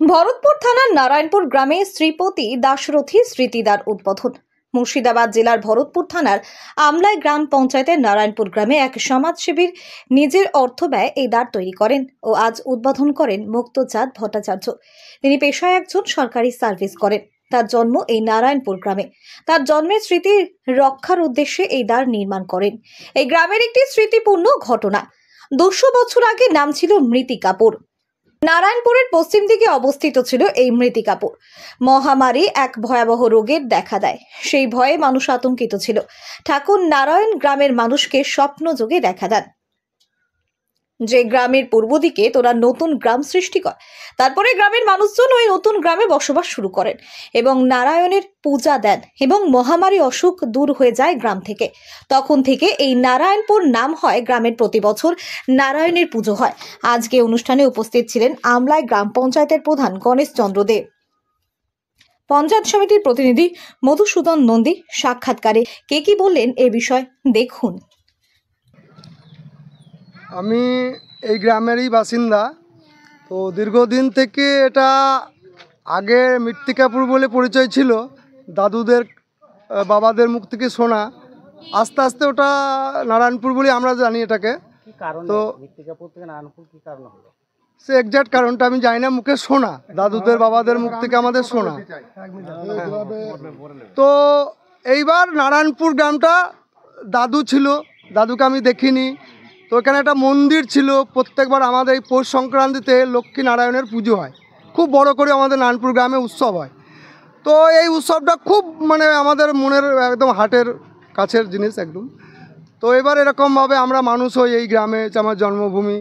ভরতপুর থানার নারায়ণপুর গ্রামে শ্রীপতি দাশরথী স্মৃতিদ্বার উদ্বোধন। মুর্শিদাবাদ জেলার ভরতপুর থানার আমলাই গ্রাম পঞ্চায়েতের নারায়ণপুর গ্রামে এক সমাজসেবীর নিজের অর্থ ব্যয় এই দ্বার তৈরি করেন ও আজ উদ্বোধন করেন মুক্তচাঁদ ভট্টাচার্য। তিনি পেশায় একজন সরকারি সার্ভিস করেন। তার জন্ম এই নারায়ণপুর গ্রামে। তার জন্মের স্মৃতি রক্ষার উদ্দেশ্যে এই দ্বার নির্মাণ করেন। এই গ্রামের একটি স্মৃতিপূর্ণ ঘটনা। 200 বছর আগে নাম ছিল মৃত্তিকাপুর। নারায়ণপুরের পশ্চিম দিকে অবস্থিত ছিল এই মৃত্তিকাপুর। মহামারী এক ভয়াবহ রোগের দেখা দেয়। সেই ভয়ে মানুষ আতঙ্কিত ছিল। ঠাকুর নারায়ণ গ্রামের মানুষকে স্বপ্ন যোগে দেখা দেন যে গ্রামের পূর্ব দিকে তোরা নতুন গ্রাম সৃষ্টি কর। তারপরে গ্রামের মানুষজন ওই নতুন গ্রামে বসবাস শুরু করেন এবং নারায়ণের পূজা দেন এবং মহামারী অসুখ দূর হয়ে যায় গ্রাম থেকে। তখন থেকে এই নারায়ণপুর নাম হয় গ্রামের। প্রতি বছর নারায়ণের পুজো হয়। আজকে অনুষ্ঠানে উপস্থিত ছিলেন আমলাই গ্রাম পঞ্চায়েতের প্রধান গণেশ চন্দ্র দেব, পঞ্চায়েত সমিতির প্রতিনিধি মধুসূদন নন্দী। সাক্ষাৎকারে কে কি বললেন এ বিষয় দেখুন। আমি এই গ্রামেরই বাসিন্দা। তো দীর্ঘদিন থেকে এটা আগে মৃত্তিকাপুর বলে পরিচয় ছিল, দাদুদের বাবাদের মুখ থেকে শোনা। আস্তে আস্তে ওটা নারায়ণপুর বলে আমরা জানি এটাকে। তো মৃত্তিকাপুর থেকে নারায়ণপুর কি কারণ হলো? সে এক্সাক্ট কারণটা আমি জানি না, মুখে শোনা, দাদুদের বাবাদের মুখ থেকে আমাদের শোনা। তো এইবার নারায়ণপুর গ্রামটা দাদু ছিল, দাদুকে আমি দেখিনি। তো এখানে একটা মন্দির ছিল। প্রত্যেকবার আমাদের এই পৌষ সংক্রান্তিতে লক্ষ্মী নারায়ণের পুজো হয়, খুব বড় করে আমাদের নারায়ণপুর গ্রামে উৎসব হয়। তো এই উৎসবটা খুব আমাদের মনের একদম হার্টের কাছের জিনিস একদম। তো এবার এরকমভাবে আমরা মানুষ হই এই গ্রামে, আমার জন্মভূমি।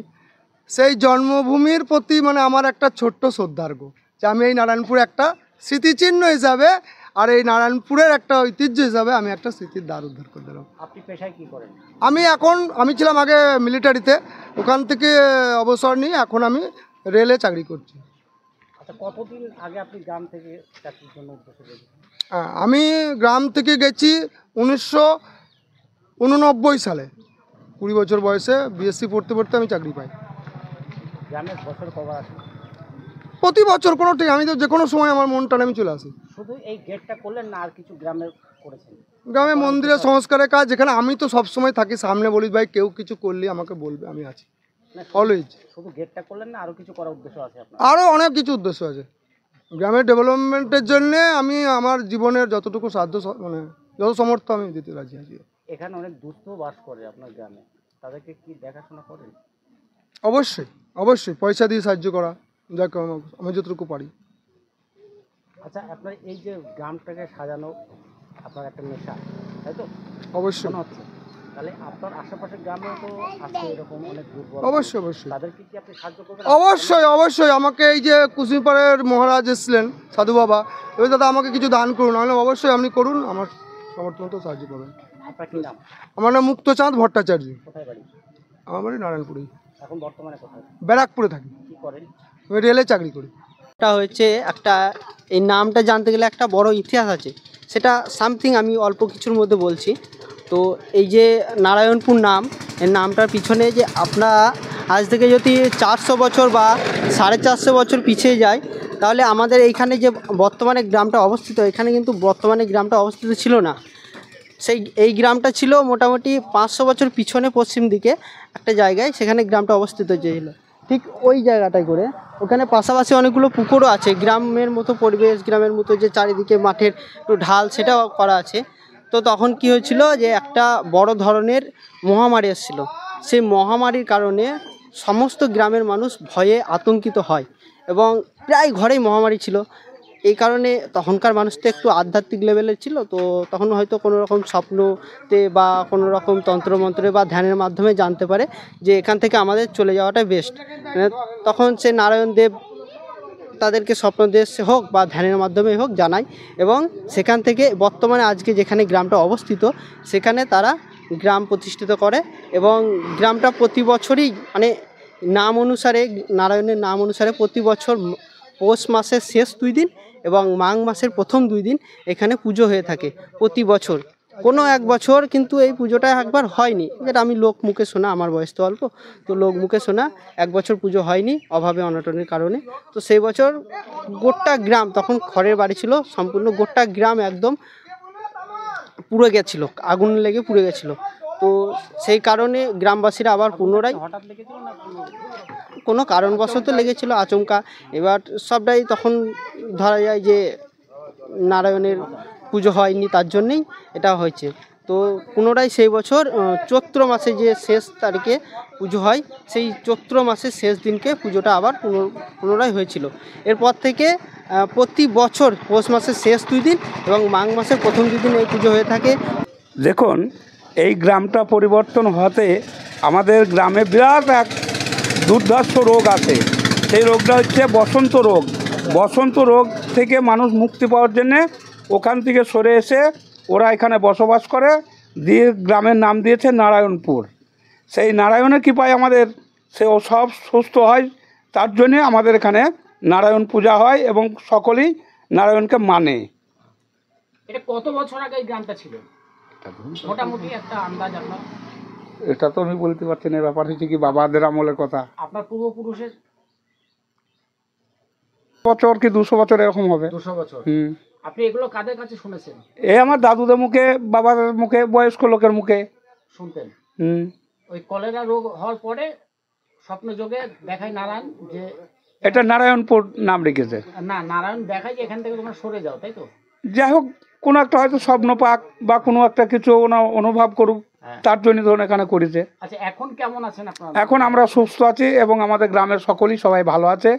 সেই জন্মভূমির প্রতি আমার একটা ছোট্ট শ্রদ্ধার্ঘ যে আমি এই নারায়ণপুরে একটা স্মৃতিচিহ্ন হিসাবে আর এই নারায়ণপুরের একটা ঐতিহ্য হিসাবে আমি একটা স্মৃতির দ্বার উদ্ধার করে দিলাম। আপনি পেশায় কি করেন? আমি ছিলাম আগে মিলিটারিতে, ওখান থেকে অবসর নিয়ে এখন আমি রেলে চাকরি করছি। আচ্ছা, কতদিন আগে আপনি গ্রাম থেকে চাকরির জন্য উদ্দেশ্যে গেছেন? আমি গ্রাম থেকে গেছি 1989 সালে। 20 বছর বয়সে বিএসসি পড়তে পড়তে আমি চাকরি পাই। গ্রামের বছর কবার আসেন? প্রতি বছর কোনো ঠিক, আমি তো যে কোনো সময় আমার মন টানে আমি চলে আসি। শুধু এই গেটটা করলেন না আর কিছু গ্রামে করেছেন? গ্রামে মন্দিরের সংস্কারের কাজ, যেখানে আমি তো সবসময় থাকি সামনে, বলি ভাই কেউ কিছু করলে আমাকে বলবে, আমি আছি অলওয়েজ। শুধু গেটটা করলেন না আরও কিছু করার উদ্দেশ্য আছে আপনার? আরও অনেক কিছু উদ্দেশ্য আছে গ্রামের ডেভেলপমেন্টের জন্যে। আমি আমার জীবনের যতটুকু সাধ্য যত সমর্থ আমি দিতে রাজি আছি। এখানে অনেক দুস্থ বাস করে আপনার গ্রামে, তাদেরকে কি দেখাশোনা করেন? অবশ্যই অবশ্যই, পয়সা দিয়ে সাহায্য করা, যাকে আমি যতটুকু পারি। আচ্ছা, আপনার এই যে গ্রামটাকে সাজানো আপনার একটা নেশা, তাই তো? অবশ্যই হচ্ছে, তাহলে আপনার আশেপাশের গ্রামেও তো আছে এরকম অনেক দুর্বল। অবশ্যই অবশ্যই, তাদেরকে কি আপনি সাহায্য করবেন? অবশ্যই অবশ্যই। আমাকে এই যে কুসুমপাড়ের মহারাজ এসেছিলেন সাধু বাবা, এবার দাদা আমাকে কিছু দান করুন, আমি অবশ্যই আপনি করুন, আমার সমর্থন তো সাহায্য করবেন। আপনার কি নাম? আমার নাম মুক্তচাঁদ ভট্টাচার্য। কোথায় বাড়ি? আমার বাড়ি নারায়ণপুরেই। এখন বর্তমানে কোথায়? ব্যারাকপুরে থাকি। কি করেন? আমি রেলে চাকরি করি। এটা হচ্ছে একটা, এই নামটা জানতে গেলে একটা বড় ইতিহাস আছে, সেটা সামথিং আমি অল্প কিছুর মধ্যে বলছি। তো এই যে নারায়ণপুর নাম, এই নামটার পিছনে যে আপনারা আজ থেকে যদি 400 বছর বা 450 বছর পিছিয়ে যায়, তাহলে আমাদের এইখানে যে বর্তমানে গ্রামটা অবস্থিত, এখানে কিন্তু বর্তমানে গ্রামটা অবস্থিত ছিল না। এই গ্রামটা ছিল মোটামুটি 500 বছর পিছনে পশ্চিম দিকে একটা জায়গায়, সেখানে গ্রামটা অবস্থিত ছিল। ঠিক ওই জায়গাটায় করে ওখানে পাশাপাশি অনেকগুলো পুকুরও আছে, গ্রামের মতো পরিবেশ, গ্রামের মতো যে চারিদিকে মাঠের একটু ঢাল, সেটাও করা আছে। তো তখন কি হয়েছিল যে একটা বড় ধরনের মহামারী এসেছিল। সেই মহামারীর কারণে সমস্ত গ্রামের মানুষ ভয়ে আতঙ্কিত হয় এবং প্রায় ঘরেই মহামারী ছিল। এই কারণে তখনকার মানুষ তো একটু আধ্যাত্মিক লেভেলের ছিল, তো তখন হয়তো কোনো রকম স্বপ্নতে বা কোনো রকম তন্ত্রমন্ত্রে বা ধ্যানের মাধ্যমে জানতে পারে যে এখান থেকে আমাদের চলে যাওয়াটাই বেস্ট। তখন সে নারায়ণ দেব তাদেরকে স্বপ্নদেশ হোক বা ধ্যানের মাধ্যমে হোক জানায়, এবং সেখান থেকে বর্তমানে আজকে যেখানে গ্রামটা অবস্থিত, সেখানে তারা গ্রাম প্রতিষ্ঠিত করে। এবং গ্রামটা প্রতি বছরই নাম অনুসারে, নারায়ণের নাম অনুসারে প্রতি বছর পৌষ মাসের শেষ 2 দিন এবং মাঘ মাসের প্রথম 2 দিন এখানে পুজো হয়ে থাকে প্রতি বছর। কোনো এক বছর কিন্তু এই পুজোটা একবার হয়নি, যেটা আমি লোক মুখে শোনা, আমার বয়স তো অল্প, তো লোক মুখে শোনা এক বছর পুজো হয়নি অভাবে অনটনের কারণে। তো সেই বছর গোটা গ্রাম, তখন খড়ের বাড়ি ছিল, সম্পূর্ণ গোটা গ্রাম একদম পুড়ে গেছিলো, আগুন লেগে পুড়ে গেছিলো। তো সেই কারণে গ্রামবাসীরা আবার পুনরায়, হঠাৎ লেগেছিল না কোনো কারণবশত লেগেছিল আচমকা। এবার সবটাই তখন ধরা যায় যে নারায়ণের পুজো হয়নি, তার জন্যেই এটা হয়েছে। তো পুনরায় সেই বছর চৈত্র মাসে যে শেষ তারিখে পুজো হয়, সেই চৈত্র মাসের শেষ দিনকে পুজোটা আবার পুনরায় হয়েছিল। এরপর থেকে প্রতি বছর পৌষ মাসের শেষ 2 দিন এবং মাঘ মাসের প্রথম 2 দিন এই পুজো হয়ে থাকে। দেখুন, এই গ্রামটা পরিবর্তন হতে আমাদের গ্রামে বিরাট এক দুর্ধর্ষ রোগ আছে। সেই রোগটা হচ্ছে বসন্ত রোগ। বসন্ত রোগ থেকে মানুষ মুক্তি পাওয়ার জন্যে ওখান থেকে সরে এসে ওরা এখানে বসবাস করে, দিয়ে গ্রামের নাম দিয়েছে নারায়ণপুর। সেই নারায়ণের কৃপায় আমাদের সে সব সুস্থ হয়, তার জন্যে আমাদের এখানে নারায়ণ পূজা হয় এবং সকলেই নারায়ণকে মানে। এটা কত বছর আগে এই গ্রামটা ছিল মোটামুটি একটা আন্দাজ আপনার? এটা তো আমি বলতে পারছি না, ব্যাপার হচ্ছে কি বাবাদের আমলের কথা, আপনার পূর্বপুরুষের বছর কি 200 বছর এরকম হবে। 200 বছর। হুম। আপনি এগুলো কাদের কাছে শুনেছেন? এই আমার দাদুদের মুখে, বাবার মুখে, বয়স্ক লোকের মুখে শুনতেন? হুম। ওই কলেরা রোগ হওয়ার পরে স্বপ্ন যোগে দেখায় নারায়ণ যে এটা নারায়ণপুর নাম রেখেছে। না, নারায়ণ দেখায় যে এখান থেকে তোমরা সরে যাও, তাই তো? যাই হোক, কোনো একটা হয়তো স্বপ্ন পাক বা কোনো একটা কিছু অনুভব করুক, তার জন্য ধরুন এখানে করেছে। আচ্ছা, এখন কেমন আছেন আপনারা? এখন আমরা সুস্থ আছি এবং আমাদের গ্রামের সকলেই সবাই ভালো আছে।